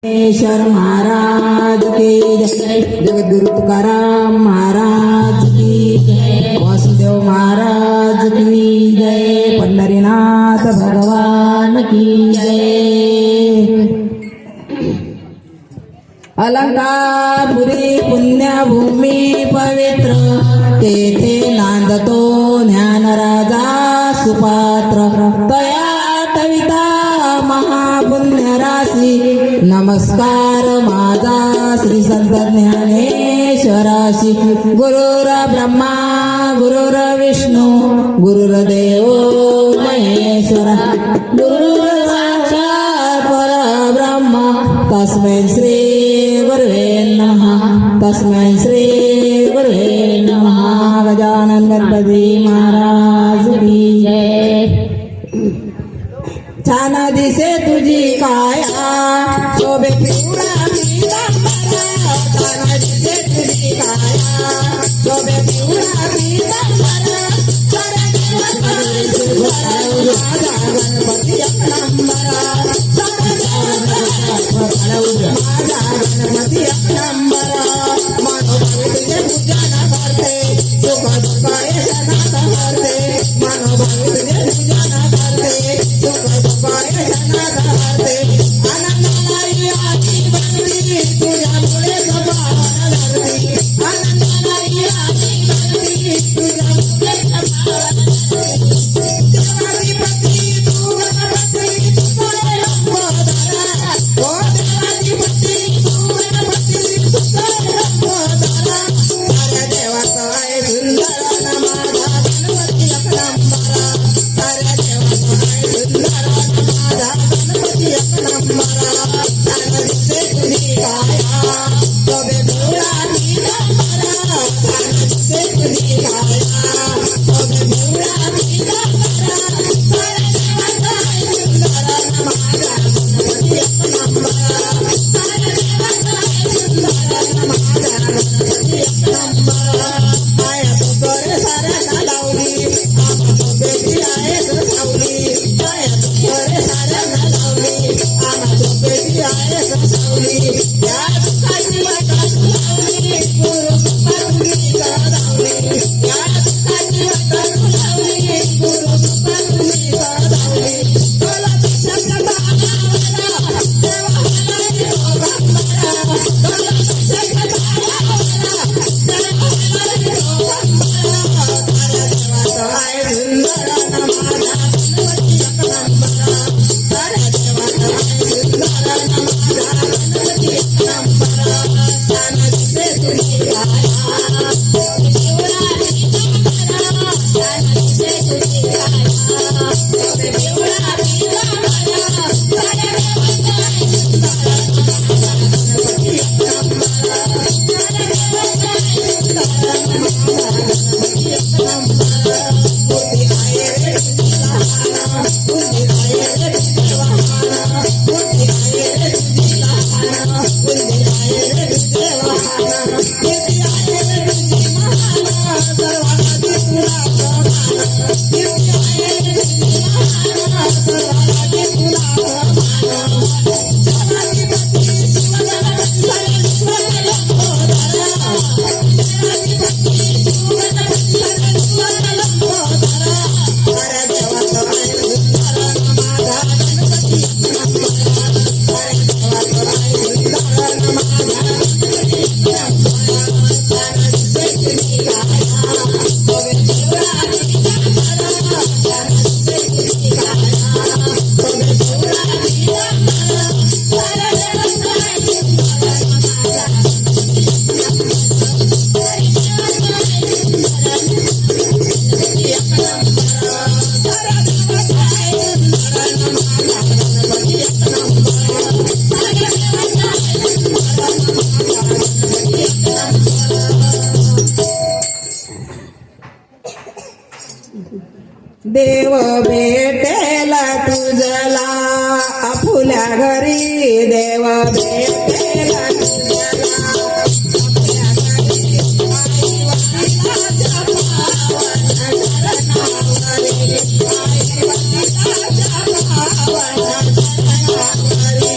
ईश्वर महाराज की जय। जगद्गुरु तुकाराम महाराज की जय। वासुदेव महाराज की जय। पंढरीनाथ भगवान की जय। अलंकारपुरी पुण्यभूमी पवित्र तेथे नांदतो ज्ञानराजा सुपात्र तया कविता महापुण्य राशी नमस्कार माझा श्री संत ज्ञानेश्वराशी। गुरुर ब्रह्मा गुरुर विष्णू गुरुर्देव महेश्वर गुरुर साक्षात परब्रह्म तस्मै श्री गुरुवे नमः तस्मै श्री गुरुवे नमः। गजानन गणपती महाराज की जय। छान दिसे तुझी काया शोभे पिवळा पीतांबरा। छान दिसे तुझी काया शोभे पिवळा पीतांबरा। माझा गणपती एक नंबरा। माझा गणपती एक नंबरा। मानोभावी तुझे पूजन करते सुख दुःख यशनाथ करते। मानोभावी तुझे पूजन करते सुख दुःख यशनाथ करते। आनंदाला आजी बनली तुझ्यामुळे सभावन धरली। आनंदाला आजी बनली तुझ्यामुळे सभावन धरली। देवाधिपती तू गणपती तुझा लंबोदरा। ओ देवाधिपती तू गणपती तुझा लंबोदरा। साऱ्या देवाचा आहे सुंदर माझा गणपती एक नंबरा। साऱ्या देवाचा आहे सुंदर माझा गणपती एक नंबरा। छान दिसे तुझी काया शोभे पिवळा पीतांबरा। छान दिसे तुझी काया शोभे पिवळा पीतांबरा। साऱ्या देवाचा आहे सुंदर माझा गणपती एक नंबरा। साऱ्या देवाचा आहे सुंदर माझा गणपती एक नंबरा। माया तू करे साऱ्यांना लावली आम्हा तू बेटी आहेस सावली। माया तू करे साऱ्यांना लावली आम्हा तू बेटी आहेस सावली। या दुःखाची वाटा तू लावली गुरु कृपा तुम्ही दावली। या दुःखाची वाटा तू लावली गुरु कृपा तुम्ही दावली। डोलापेक्षा बाळावरा देवा हलाली रोगांबरा। डोलापेक्षा बाळावरा देवा हलाली रोगांबरा। साऱ्या देवाचा आहे सुंदर माझा गणपती एक नंबरा। साऱ्या देवाचा आहे सुंदर माझा गणपती एक नंबरा। छान दिसे तुझी काया शोभे पिवळा पीतांबरा। छान दिसे तुझी काया शोभे पिवळा पीतांबरा। साऱ्या देवाचा आहे सुंदर माझा गणपती एक नंबरा। साऱ्या देवाचा आहे सुंदर माझा गणपती एक नंबरा। बुद्धी आहे रे तुझी लहान बुद्धी आहे रे तुझी लहान बुद्धी आहे रे तुझी लहान बुद्धी आहे रे तुझी लहान कीर्ती आहे रे तुझी महान सर्वांना तुला समान। कीर्ती आहे रे तुझी महान सर्वांना तुला समान। देवाधिपती शिवगणपती सर्वेश्वर लंबोदरा। देवाधिपती शिवगणपती सर्वेश्वर लंबोदरा। साऱ्या देवाचा आहे सुंदर माझा गणपती एक नंबरा। साऱ्या देवाचा आहे सुंदर माझा गणपती एक नंबरा। छान दिसे तुझी काया शोभे पिवळा पीतांबरा। छान दिसे तुझी काया शोभे पिवळा पीतांबरा। साऱ्या देवाचा आहे सुंदर माझा गणपती एक नंबरा। साऱ्या देवाचा आहे सुंदर गणपती एक नंबरा। साऱ्या देवाचा आहे सुंदर माझा गणपती एक नंबरा। साऱ्या देवाचा आहे सुंदर माझा गणपती एक नंबरा। देव भेटेला तुझला आपुल्या घरी देव भेटेला तुझला आपुल्या घरी। आई वडिलाच्या पावन शरणावरी आई वडिलाच्या पावन शरणावरी।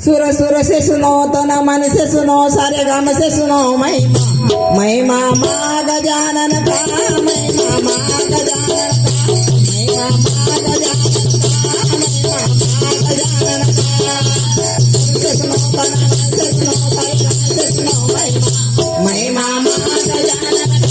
सुर सुर से सुनो तना मन से सुनो सारे गाम से सुनो महिमा महिमा माँ गजानन का महिमा माँ गजानन का महिमा माँ गजानन का महिमा माँ गजानन का से सुनो तना मन से सुनो सारे गाम से सुनो महिमा महिमा माँ गजानन का महिमा माँ गजानन का महिमा माँ गजानन का महिमा माँ गजानन का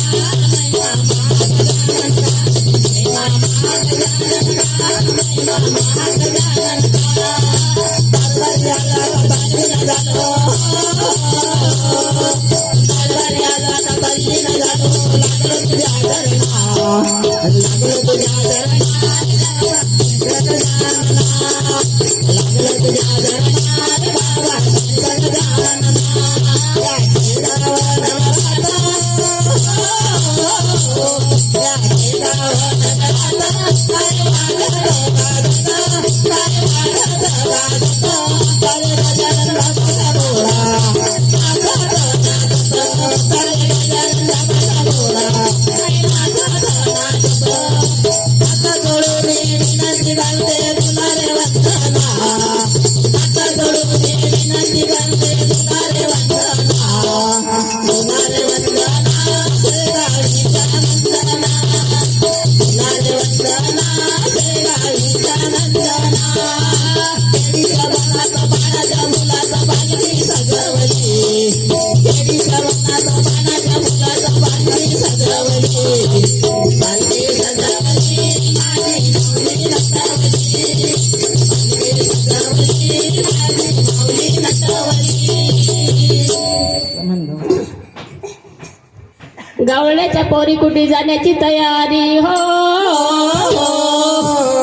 गावळ्याच्या पोरी कुठे जाण्याची तयारी हो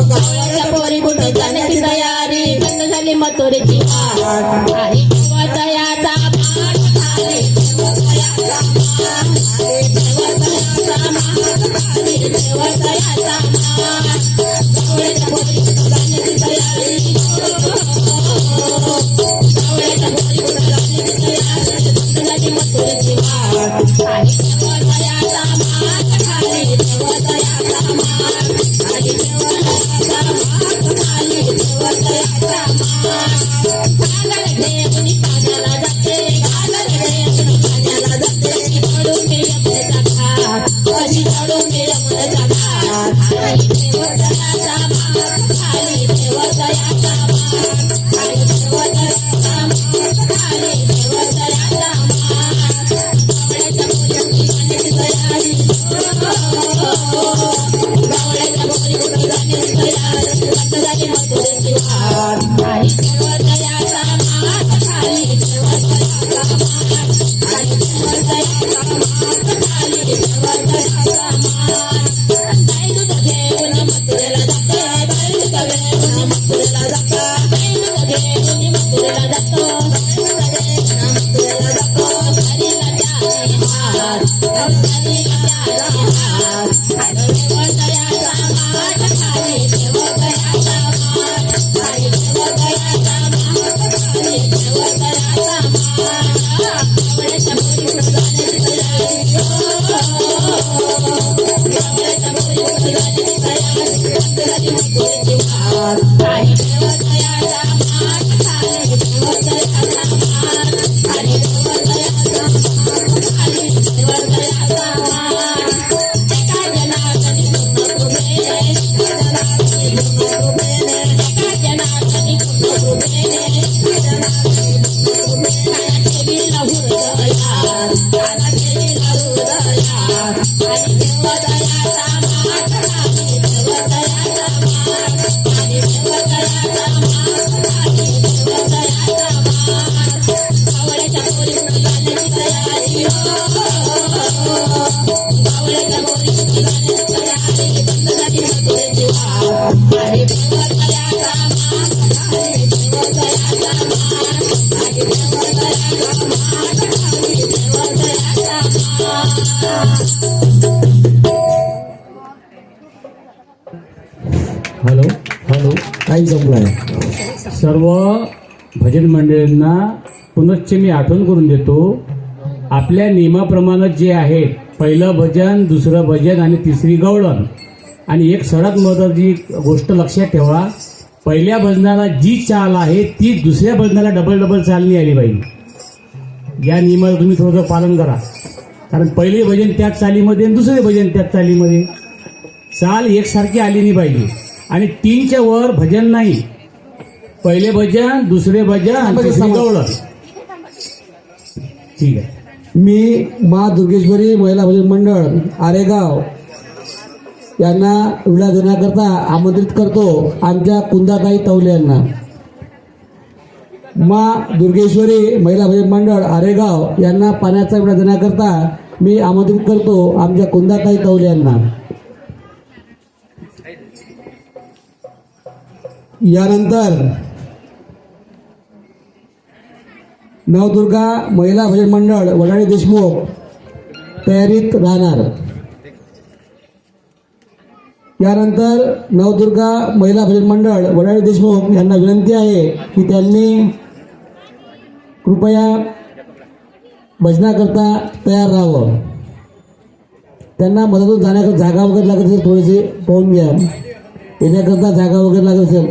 गावळ्याच्या पोरी कुठे जाण्याची तयारी बंद झाली मथुरेची वाट आणि देवतयाचा पाठ झाले देवतयाचा गावळ्याच्या पोरी कुठे जाण्याची तयारी गावळ्याच्या पोरी कुठे जाण्याची तयारी बंद झाली मथुरेची वाट आणि देवतयाचा देवतयाचा मान आणि देवतयाचा मान खाली देवतयाचा मान गवळ्याच्या पोरी जाण्याची तयारी गवळ्याच्या पोरी कुठे जाण्याची तयारी बंद झाली मथुरेची वाट आणि देवतयाचा मान खाली देवतयाचा मान आणि देवतयाचा मान खाली देवतयाचा मान गाई दूध घेऊन मथुरेला जातो गाई दूध घेऊन मथुरेला जातो गाई दूध घेऊन मथुरेला जातो मथुरेला जातो हरीला त्याने हात हरीला त्याने हात आणि देवतयाचा मान खाली देवतयाचा मान आणि देवतयाचा मान खाली देवतयाचा मान गवळ्याच्या पोरी कुठे जाण्याची तयारी गवळ्याच्या पोरी कुठे जाण्याची तयारी बंद झाली मथुरेची वाट आणि देवतयाचा मान खाली देवतयाचा मान आणि देवतयाचा मान खाली देवतयाचा मान एका जनार्दनी पूर्ण कृपेने एका जनार्दनी पूर्ण कृपेने देवीला हृदयात काना देवीला हृदयात आणि देवतयाचा मान खाली देवतयाचा मान आणि देवतयाचा मान खाली देवतयाचा मान गवळ्याच्या पोरी कुठे जाण्याची तयारी गवळ्याच्या पोरी कुठे जाण्याची तयारी बंद झाली मथुरेची वाट आणि देवतयाचा मान खाली देवतयाचा मान आणि देवतयाचा मान खाली देवतयाचा मान हॅलो हॅलो काही संपलाय सर्व भजन मंडळींना पुनश्च मी आठवण करून देतो. आपल्या नियमाप्रमाणे जे आहे पहिलं भजन, दुसरं भजन आणि तिसरी गवळण. आणि एक सर्वात महत्त्वाची गोष्ट लक्षात ठेवा, पहिल्या भजनाला जी चाल आहे ती दुसऱ्या भजनाला डबल चाल नाही आली पाहिजे. या नियमाचं तुम्ही थोडंसं पालन करा, कारण पहिले भजन त्याच चालीमध्ये आणि दुसरे भजन त्याच चालीमध्ये. चाल एकसारखी आली नाही पाहिजे. आणि 3च्या वर भजन नाही. पहिले भजन, दुसरे भजन आणि तिसरी गवळण. ठीक आहे. मी मा दुर्गेश्वरी महिला भजन मंडळ आरेगाव यांना विडा देण्याकरता आमंत्रित करतो आमच्या कुंदाताई तवले यांना. मा दुर्गेश्वरी महिला भजन मंडळ आरेगाव यांना पाण्याचा विडा देण्याकरता मी आमंत्रित करतो आमच्या कुंदाताई तवले यांना. यानंतर नवदुर्गा महिला भजन मंडळ वडाळी देशमुख तयारीत राहणार. यानंतर नवदुर्गा महिला भजन मंडळ वडाळी देशमुख यांना विनंती आहे की त्यांनी कृपया भजनाकरता तयार राहावं. त्यांना मधातून जाण्याकरता जागा वगैरे लागत असेल थोडीशी पाहून घ्या. येण्याकरता जागा वगैरे लागत असेल.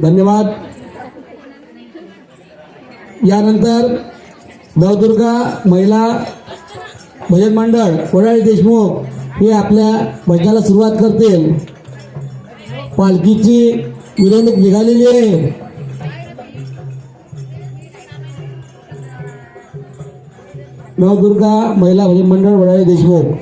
धन्यवाद. यानंतर नवदुर्गा महिला भजन मंडळ वडाळी देशमुख हे आपल्या भजनाला सुरुवात करतील. पालखीची मिरवणूक निघालेली आहे. नवदुर्गा महिला भजन मंडळ वडाळी देशमुख.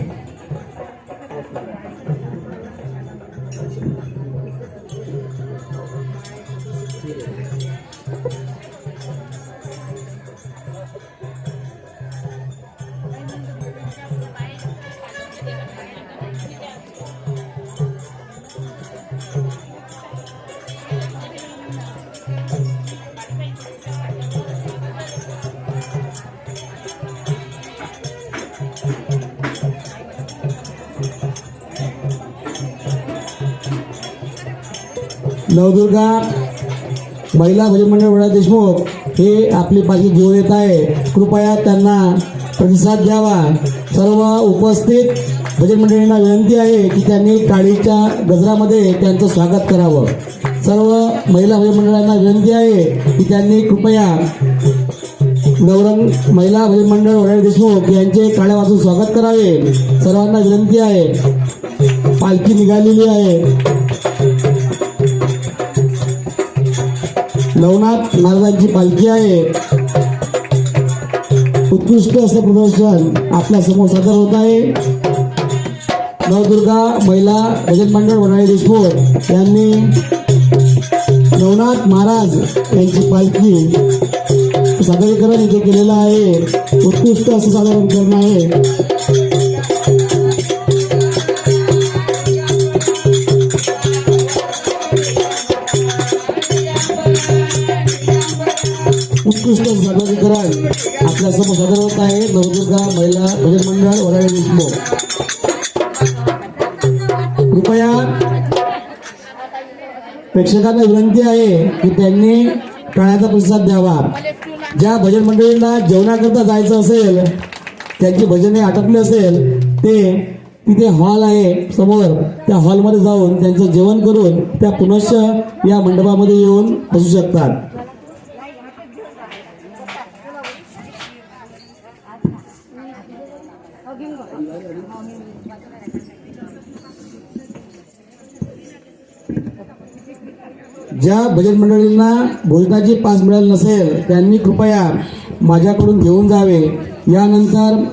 नवदुर्गा महिला भजन मंडळ वडाळी देशमुख हे आपली पालखी घेऊन येत आहे. कृपया त्यांना प्रतिसाद द्यावा. सर्व उपस्थित भजन मंडळींना विनंती आहे की त्यांनी टाळीच्या गजरामध्ये त्यांचं स्वागत करावं. सर्व महिला भजन मंडळांना विनंती आहे की त्यांनी कृपया नवरंग महिला भजन मंडळ वडाळी देशमुख यांचे टाळ्या वाजवून स्वागत करावे. सर्वांना विनंती आहे. पालखी निघालेली आहे. नवनाथ महाराजांची पालखी आहे. उत्कृष्ट असं प्रदर्शन आपल्या समोर सादर होत आहे. नवदुर्गा महिला भजन मंडळ वडाळे देशमुख यांनी नवनाथ महाराज यांची पालखी सादरीकरण इथे केलेलं आहे. उत्कृष्ट असं सादरीकरण आहे. उत्कृष्ट सादरीकरण आपल्या समोर सादर होत आहे. नवदुर्गा महिला भजन मंडळ वडाळे देशमुख. कृपया प्रेक्षकांना विनंती आहे की त्यांनी टाळ्याचा प्रतिसाद द्यावा. ज्या भजन मंडळींना जेवणाकरता जायचं असेल, त्यांची भजने आटपली असेल, ते तिथे हॉल आहे समोर, त्या हॉलमध्ये जाऊन त्यांचं जेवण करून त्या पुनश्च या मंडपामध्ये येऊन बसू शकतात. ज्या भजन मंडळींना भोजनाची पास मिळाली नसेल त्यांनी कृपया माझ्याकडून घेऊन जावे. यानंतर